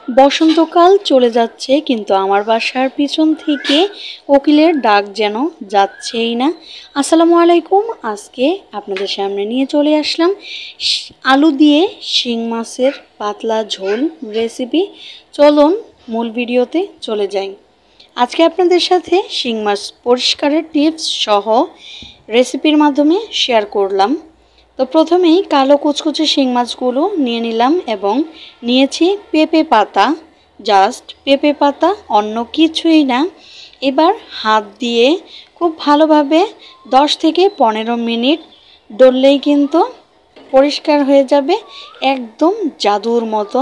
বসন্তকাল চলে যাচ্ছে, কিন্তু আমার বাসার পিছন থেকে কোকিলের ডাক যেন যাচ্ছেই না। আসসালামু আলাইকুম। আজকে আপনাদের সামনে নিয়ে চলে আসলাম আলু দিয়ে শিং মাছের পাতলা ঝোল রেসিপি। চলুন মূল ভিডিওতে চলে যাই। আজকে আপনাদের সাথে শিং মাছ পরিষ্কারের টিপস সহ রেসিপির মাধ্যমে শেয়ার করলাম। তো প্রথমেই কালো কুচকুচে শিং মাছগুলো নিয়ে নিলাম এবং নিয়েছি পেঁপে পাতা, জাস্ট পেঁপে পাতা, অন্য কিছুই না। এবার হাত দিয়ে খুব ভালোভাবে 10 থেকে 15 মিনিট ডললেই কিন্তু পরিষ্কার হয়ে যাবে, একদম জাদুর মতো।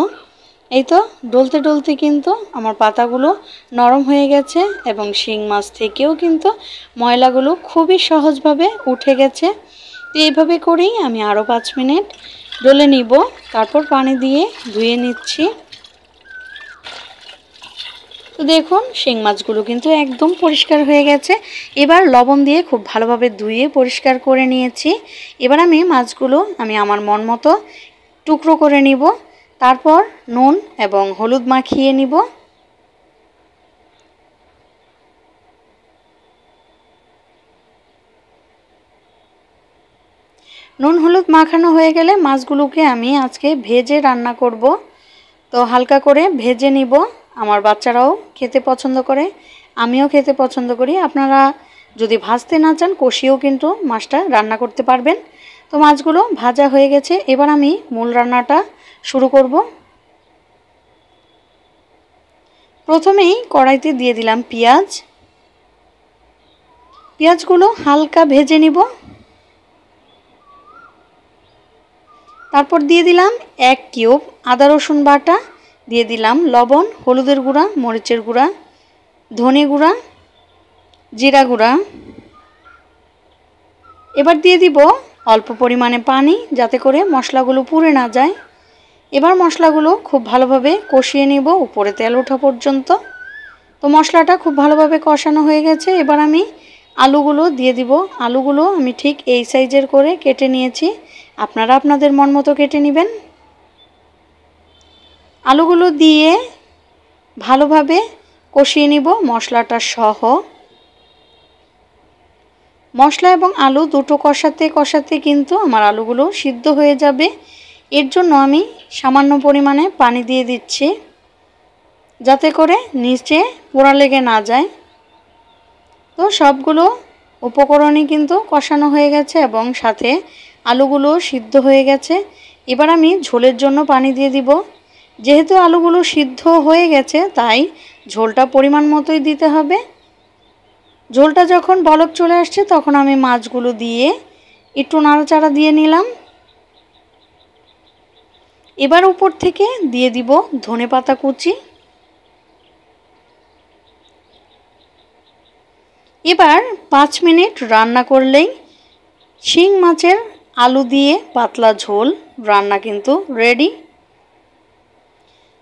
এই তো ডলতে ডলতে কিন্তু আমার পাতাগুলো নরম হয়ে গেছে এবং শিং মাছ থেকেও কিন্তু ময়লাগুলো খুবই সহজভাবে উঠে গেছে। তো এইভাবে করেই আমি আরও 5 মিনিট ডলে নিব, তারপর পানি দিয়ে ধুয়ে নিচ্ছি। তো দেখুন শিং মাছগুলো কিন্তু একদম পরিষ্কার হয়ে গেছে। এবার লবণ দিয়ে খুব ভালোভাবে ধুয়ে পরিষ্কার করে নিয়েছি। এবার আমি মাছগুলো আমার মন মতো টুকরো করে নিব, তারপর নুন এবং হলুদ মাখিয়ে নিব। নুন হলুদ মাখানো হয়ে গেলে মাছগুলোকে আমি আজকে ভেজে রান্না করব। তো হালকা করে ভেজে নিব। আমার বাচ্চারাও খেতে পছন্দ করে, আমিও খেতে পছন্দ করি। আপনারা যদি ভাজতে না চান কষিয়েও কিন্তু মাছটা রান্না করতে পারবেন। তো মাছগুলো ভাজা হয়ে গেছে, এবার আমি মূল রান্নাটা শুরু করব। প্রথমেই কড়াইতে দিয়ে দিলাম পেঁয়াজ। পেঁয়াজগুলো হালকা ভেজে নিব। তারপর দিয়ে দিলাম 1 কিউব আদা রসুন বাটা, দিয়ে দিলাম লবণ, হলুদের গুঁড়া, মরিচের গুঁড়া, ধনে গুঁড়া, জিরা গুঁড়া। এবার দিয়ে দিব অল্প পরিমাণে পানি, যাতে করে মশলাগুলো পুড়ে না যায়। এবার মশলাগুলো খুব ভালোভাবে কষিয়ে নেব উপরে তেল ওঠা পর্যন্ত। তো মশলাটা খুব ভালোভাবে কষানো হয়ে গেছে। এবার আমি আলুগুলো দিয়ে দিব। আলুগুলো আমি ঠিক এই সাইজের করে কেটে নিয়েছি, আপনারা আপনাদের মন মতো কেটে নেবেন। আলুগুলো দিয়ে ভালোভাবে কষিয়ে নিব মশলাটা সহ। মশলা এবং আলু দুটো কষাতে কষাতে কিন্তু আমার আলুগুলো সিদ্ধ হয়ে যাবে। এর জন্য আমি সামান্য পরিমাণে পানি দিয়ে দিচ্ছি, যাতে করে নিচে পোড়া লেগে না যায়। তো সবগুলো উপকরণই কিন্তু কষানো হয়ে গেছে এবং সাথে আলুগুলো সিদ্ধ হয়ে গেছে। এবার আমি ঝোলের জন্য পানি দিয়ে দিব। যেহেতু আলুগুলো সিদ্ধ হয়ে গেছে তাই ঝোলটা পরিমাণ মতোই দিতে হবে। ঝোলটা যখন বলক চলে আসছে তখন আমি মাছগুলো দিয়ে একটু নাড়াচাড়া দিয়ে নিলাম। এবার উপর থেকে দিয়ে দিব ধনেপাতা কুচি। এবার 5 মিনিট রান্না করলেই শিং মাছের আলু দিয়ে পাতলা ঝোল রান্না কিন্তু রেডি।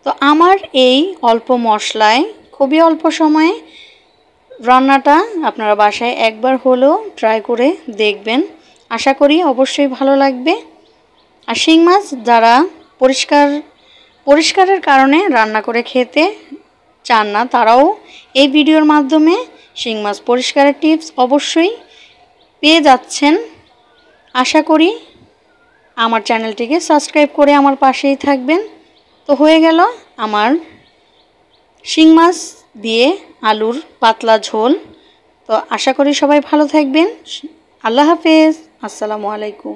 তো আমার এই অল্প মশলায় খুবই অল্প সময়ে রান্নাটা আপনারা বাসায় একবার হলেও ট্রাই করে দেখবেন, আশা করি অবশ্যই ভালো লাগবে। আর শিং মাছ যারা পরিষ্কারের কারণে রান্না করে খেতে চান না, তারাও এই ভিডিওর মাধ্যমে শিং মাছ পরিষ্কারের টিপস অবশ্যই পেয়ে যাচ্ছেন। আশা করি আমার চ্যানেলটিকে সাবস্ক্রাইব করে আমার পাশেই থাকবেন। তো হয়ে গেল আমার শিং মাছ দিয়ে আলুর পাতলা ঝোল। তো আশা করি সবাই ভালো থাকবেন। আল্লাহ হাফেজ। আসসালামু আলাইকুম।